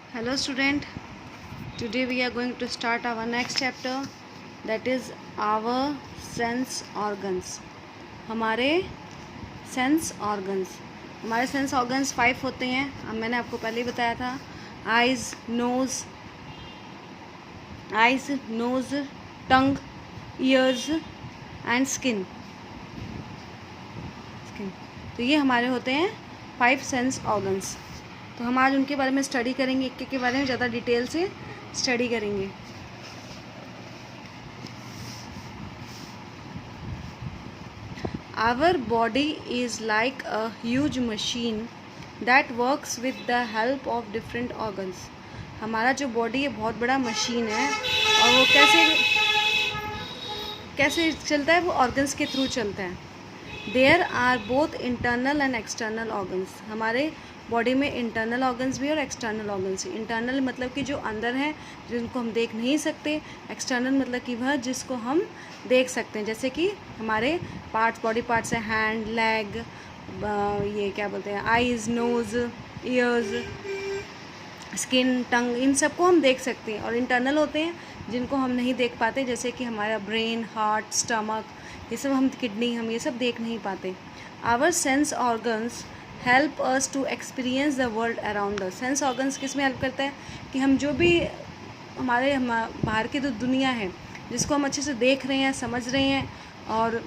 Hello student, today we are going to start our next chapter, that is our sense organs. हमारे sense organs 5 होते हैं। अब मैंने आपको पहले ही बताया था, eyes, nose, tongue, ears and skin. तो ये हमारे होते हैं 5 सेंस ऑर्गन्स। तो हम आज उनके बारे में स्टडी करेंगे, एक के बारे में ज़्यादा डिटेल से स्टडी करेंगे। Our body is like a huge machine that works with the help of different organs. हमारा जो बॉडी है बहुत बड़ा मशीन है, और वो कैसे चलता है? वो ऑर्गन्स के थ्रू चलता है। There are both internal and external organs. हमारे बॉडी में इंटरनल ऑर्गन्स भी और एक्सटर्नल ऑर्गन्स भी। इंटरनल मतलब कि जो अंदर हैं, जिनको हम देख नहीं सकते। एक्सटर्नल मतलब कि वह जिसको हम देख सकते हैं, जैसे कि हमारे पार्ट्स, बॉडी पार्ट्स हैं, हैंड, लेग, ये क्या बोलते हैं, आइज़, नोज़, ईयर्स, स्किन, टंग, इन सबको हम देख सकते हैं। और इंटरनल होते हैं जिनको हम नहीं देख पाते, जैसे कि हमारा ब्रेन, हार्ट, स्टमक, ये सब हम, किडनी, हम ये सब देख नहीं पाते। Our sense organs help us to experience the world around us. Sense organs किस में हेल्प करता है? कि हम जो भी हमारे बाहर की जो दुनिया है, जिसको हम अच्छे से देख रहे हैं, समझ रहे हैं, और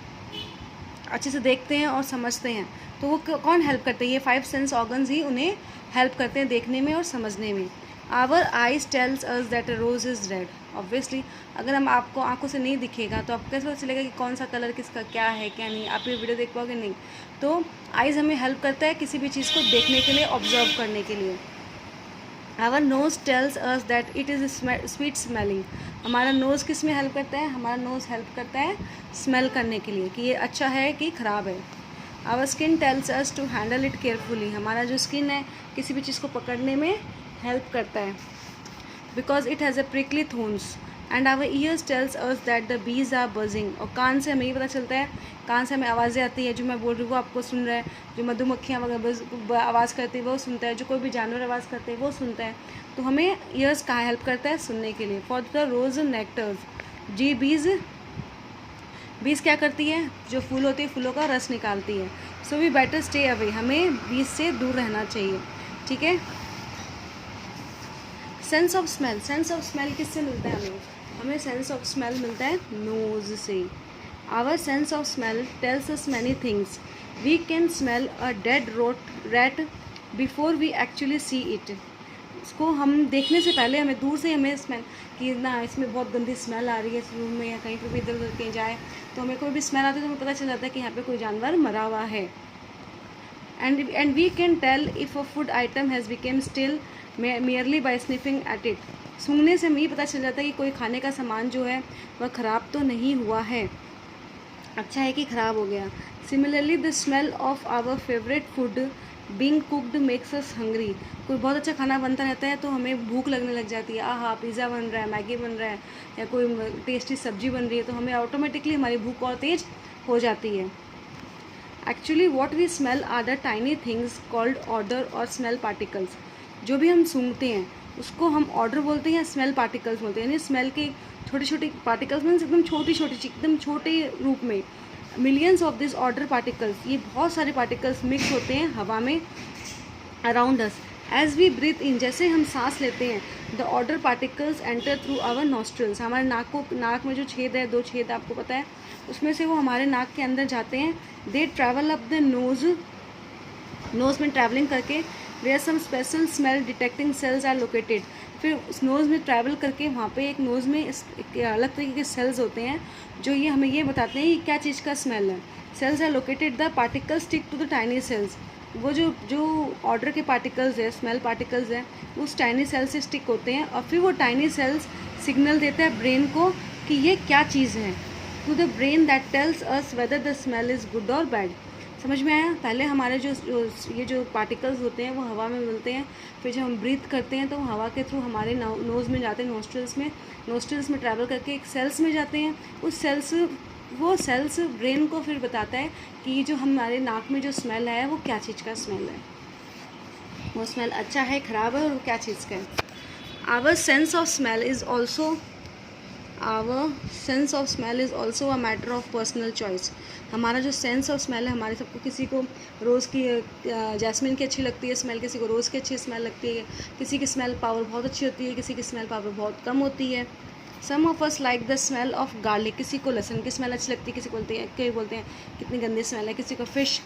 अच्छे से देखते हैं और समझते हैं, तो वो कौन हेल्प करते हैं? ये 5 सेंस ऑर्गन्स ही उन्हें हेल्प करते हैं देखने में और समझने में। Our eyes tells us that a rose is red. Obviously अगर हम आपको आंखों से नहीं दिखेगा तो आपको कैसे पता चलेगा कि कौन सा कलर किसका क्या है क्या नहीं? आप ये वीडियो देख पाओगे नहीं। तो आइज़ हमें हेल्प करता है किसी भी चीज़ को देखने के लिए, ऑब्जर्व करने के लिए। Our nose tells us that it is sweet smelling. हमारा नोज़ किस में हेल्प करता है? हमारा नोज़ हेल्प करता है स्मेल करने के लिए, कि ये अच्छा है कि ख़राब है। Our skin tells us to handle it carefully. हमारा जो स्किन है किसी भी चीज़ को पकड़ने में हेल्प करता है, because it has a prickly thorns. And our ears tells us that the bees are buzzing. और कान से हमें ये पता चलता है, कान से हमें आवाज़ें आती है, जो मैं बोल रही हूँ वो आपको सुन रहा है, जो मधुमक्खियाँ वगैरह आवाज़ करती है वो सुनता है, जो कोई भी जानवर आवाज़ करते हैं वो सुनता है। तो हमें ईयर्स कहाँ हेल्प करता है? सुनने के लिए। फॉर द रोज नेक्टर्स, जी बीज क्या करती है? जो फूल होती है, फूलों का रस निकालती है। So we better stay away. हमें बीज से दूर रहना चाहिए, ठीक है। सेंस ऑफ स्मेल किससे मिलता है? हमें सेंस ऑफ स्मेल मिलता है नोज़ से। Our sense of smell tells us many things. We can smell a dead rat before we actually see it. इसको हम देखने से पहले हमें दूर से हमें स्मेल, कि ना इसमें बहुत गंदी स्मेल आ रही है इस रूम में, या कहीं पर भी इधर उधर कहीं जाए तो हमें कोई भी स्मेल आती है तो हमें पता चल जाता है कि यहाँ पे कोई जानवर मरा हुआ है। And we can tell if a food item has became stale merely by sniffing at it। सूंघने से हमें ये पता चल जाता है कि कोई खाने का सामान जो है वह ख़राब तो नहीं हुआ है, अच्छा है कि ख़राब हो गया। Similarly the smell of our favourite food being cooked makes us hungry. कोई बहुत अच्छा खाना बनता रहता है तो हमें भूख लगने लग जाती है। आहा, पिज़्ज़ा बन रहा है, मैगी बन रहा है, या कोई टेस्टी सब्जी बन रही है, तो हमें ऑटोमेटिकली हमारी भूख और तेज़ हो जाती है। Actually what we smell are the tiny things called odour और स्मेल पार्टिकल्स। जो भी हम सूंघते हैं उसको हम ऑर्डर बोलते हैं या स्मेल पार्टिकल्स बोलते हैं। यानी स्मेल के छोटे छोटे पार्टिकल्स मीन्स एकदम एकदम छोटे रूप में। Millions of this odour particles, ये बहुत सारे पार्टिकल्स मिक्स होते हैं हवा में around us. As we breathe in, जैसे हम सांस लेते हैं, the odour particles enter through our nostrils. हमारे नाक में जो छेद है, 2 छेद आपको पता है, उसमें से वो हमारे नाक के अंदर जाते हैं। They travel up the nose में ट्रैवलिंग करके where some special smell detecting cells are located. फिर उस नोज़ में ट्रैवल करके वहाँ पे एक नोज़ में एक अलग तरीके के सेल्स होते हैं जो ये हमें ये बताते हैं कि क्या चीज़ का स्मेल है। Cells are located, the particles stick to the tiny cells. वो जो ऑर्डर के पार्टिकल्स है, स्मेल पार्टिकल्स हैं, उस टाइनी सेल से स्टिक होते हैं, और फिर वो टाइनी सेल्स सिग्नल देता है ब्रेन को कि ये क्या चीज़ है, to the brain that tells us whether the smell is good और बैड। समझ में आया? पहले हमारे ये जो पार्टिकल्स होते हैं वो हवा में मिलते हैं, फिर जब हम ब्रीथ करते हैं तो हवा के थ्रू हमारे नोज़ में जाते हैं, नोस्ट्रल्स में ट्रैवल करके एक सेल्स में जाते हैं। वो सेल्स ब्रेन को फिर बताता है कि ये जो हमारे नाक में जो स्मेल है वो क्या चीज़ का स्मेल है, वो स्मेल अच्छा है, ख़राब है, और वो क्या चीज़ का है। our sense of smell is also a matter of personal choice. हमारा जो सेंस ऑफ स्मेल है, हमारे सबको, किसी को रोज़ की जैस्मिन की अच्छी लगती है स्मेल, किसी को रोज़ की अच्छी स्मेल लगती है, किसी की स्मेल पावर बहुत अच्छी होती है, किसी की स्मेल पावर बहुत कम होती है. Some of us like the smell of garlic. किसी को लहसुन की स्मेल अच्छी लगती है, किसी को बोलते हैं कितनी गंदी स्मेल है, किसी को फिश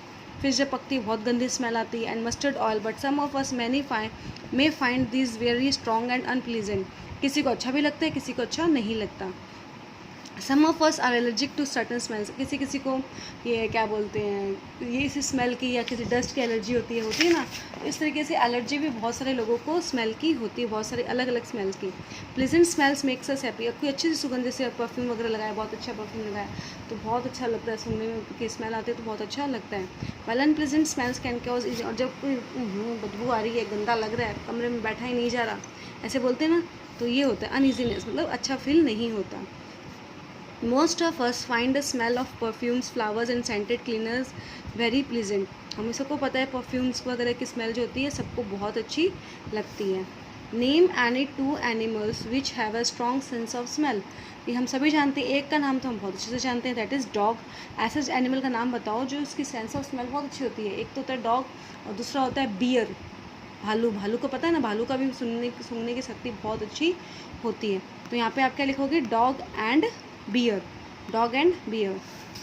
जब पकती है बहुत गंदी स्मेल आती है. And mustard oil. But some of us may find this very strong and unpleasant. किसी को अच्छा भी लगता है, किसी को अच्छा नहीं लगता. Some of us are allergic to certain smells. किसी को ये क्या बोलते हैं, ये इस स्मेल की या किसी डस्ट की एलर्जी होती है ना. तो इस तरीके से एलर्जी भी बहुत सारे लोगों को स्मेल की होती है, बहुत सारे अलग अलग स्मेल की. Pleasant smells makes us happy. कोई अच्छी सी सुगंध, जैसे परफ्यूम वगैरह लगाया, बहुत अच्छा परफ्यूम लगाया तो बहुत अच्छा लगता है, सुनने में की स्मेल आती है तो बहुत अच्छा लगता है. Well unpleasant smells can cause. और जब कोई बदबू आ रही है, गंदा लग रहा है, कमरे में बैठा ही नहीं जा रहा, ऐसे बोलते हैं ना, तो ये होता है अनईजीनेस, मतलब अच्छा फील नहीं होता. Most of us find the smell of perfumes, flowers and scented cleaners very pleasant. हमें सबको पता है परफ्यूम्स वगैरह की स्मेल जो होती है सबको बहुत अच्छी लगती है. Name any two animals which have a strong sense of smell. ये हम सभी जानते हैं, एक का नाम तो हम बहुत अच्छे से जानते हैं, दैट इज़ डॉग. ऐसे एनिमल का नाम बताओ जो उसकी सेंस ऑफ स्मेल बहुत अच्छी होती है. एक तो होता है डॉग और दूसरा होता है बियर, भालू को पता है ना, भालू का भी सूंघने की शक्ति बहुत अच्छी होती है. तो यहाँ पे आप क्या लिखोगे, डॉग एंड बियर.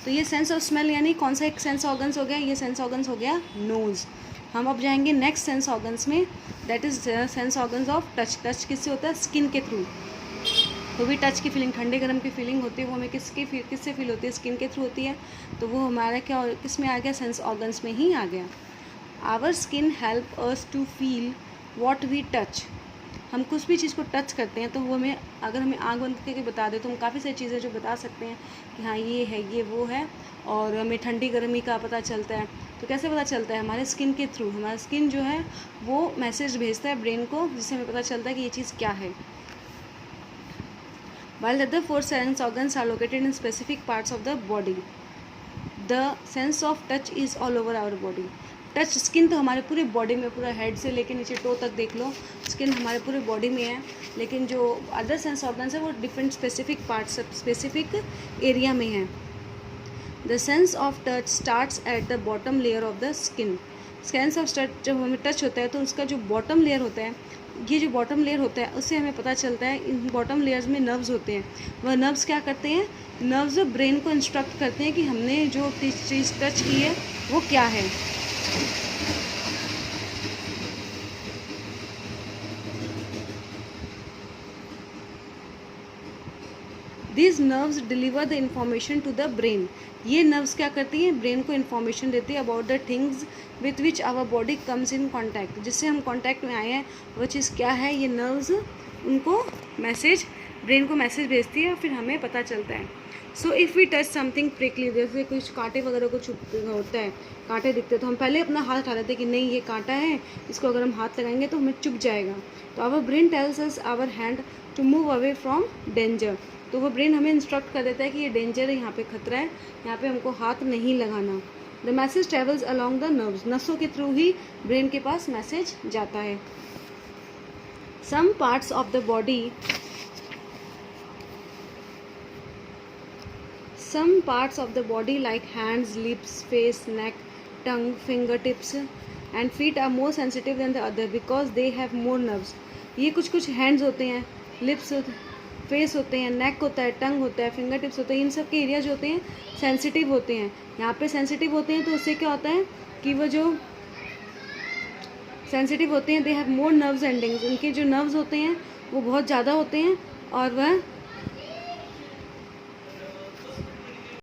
तो ये सेंस ऑफ स्मेल यानी कौन सा एक सेंस ऑर्गन्स हो गया, ये सेंस ऑर्गन्स हो गया नोज़. हम अब जाएंगे नेक्स्ट सेंस ऑर्गन्स में, that is sense organs of touch. Touch किससे होता है, स्किन के थ्रू. तो भी टच की फीलिंग, ठंडे गर्म की फीलिंग होती है, वो हमें किससे फील होती है, स्किन के थ्रू होती है. तो वो हमारा क्या किस में आ गया, सेंस ऑर्गन्स में ही आ गया. Our skin help us to feel what we touch. हम कुछ भी चीज़ को टच करते हैं तो वो हमें, अगर हमें आँख बंद करके बता दे तो हम काफ़ी सारी चीज़ें जो बता सकते हैं कि हाँ ये है, ये वो है. और हमें ठंडी गर्मी का पता चलता है. तो कैसे पता चलता है, हमारे स्किन के थ्रू. हमारा स्किन जो है वो मैसेज भेजता है ब्रेन को, जिससे हमें पता चलता है कि ये चीज़ क्या है. While the other four sense organs are located in specific parts of the body, the sense of touch is all over our body. Touch, skin तो हमारे पूरे बॉडी में, पूरा हेड से लेके नीचे टो तक देख लो, स्किन हमारे पूरे बॉडी में है. लेकिन जो अदर सेंस ऑर्गन्स है वो different specific parts, specific area में है. The sense of touch starts at the bottom layer of the skin. Sense of touch जब हमें टच होता है तो उसका जो बॉटम लेयर होता है, ये जो बॉटम लेयर होता है उससे हमें पता चलता है. इन बॉटम लेयर्स में नर्व्स होते हैं. वह नर्व्स क्या करते हैं, नर्व्स ब्रेन को इंस्ट्रक्ट करते हैं कि हमने जो चीज़ टच की है वो क्या है. These nerves deliver the information to the brain. ये नर्व्स क्या करती हैं, ब्रेन को इन्फॉर्मेशन देती है about the things with which our body comes in contact. जिससे हम कॉन्टैक्ट में आए हैं वो चीज़ क्या है, ये नर्व्स उनको मैसेज, ब्रेन को मैसेज भेजती है और फिर हमें पता चलता है. So if we touch something prickly, जैसे कुछ कांटे वगैरह को चुप होता है, कांटे दिखते हैं तो हम पहले अपना हाथ उठा लेते हैं कि नहीं ये कांटा है, इसको अगर हम हाथ लगाएंगे तो हमें चुभ जाएगा. तो our brain tells us our hand to move away from danger. तो वो ब्रेन हमें इंस्ट्रक्ट कर देता है कि ये डेंजर है, यहाँ पे खतरा है, यहाँ पे हमको हाथ नहीं लगाना. The message travels along the nerves. नसों के थ्रू ही ब्रेन के पास मैसेज जाता है. Some parts of the body, some parts of the body like hands, lips, face, neck, tongue, fingertips and feet are more sensitive than the other because they have more nerves. ये कुछ hands होते हैं, lips, face होते हैं, नेक होता है, टंग होता है, फिंगर टिप्स होते हैं. इन सब के एरिया जो होते हैं सेंसिटिव होते हैं. यहाँ पे सेंसिटिव होते हैं तो उससे क्या होता है कि वो जो सेंसिटिव होते हैं, they have more nerves endings. उनके जो नर्व्स होते हैं वो बहुत ज़्यादा होते हैं और वह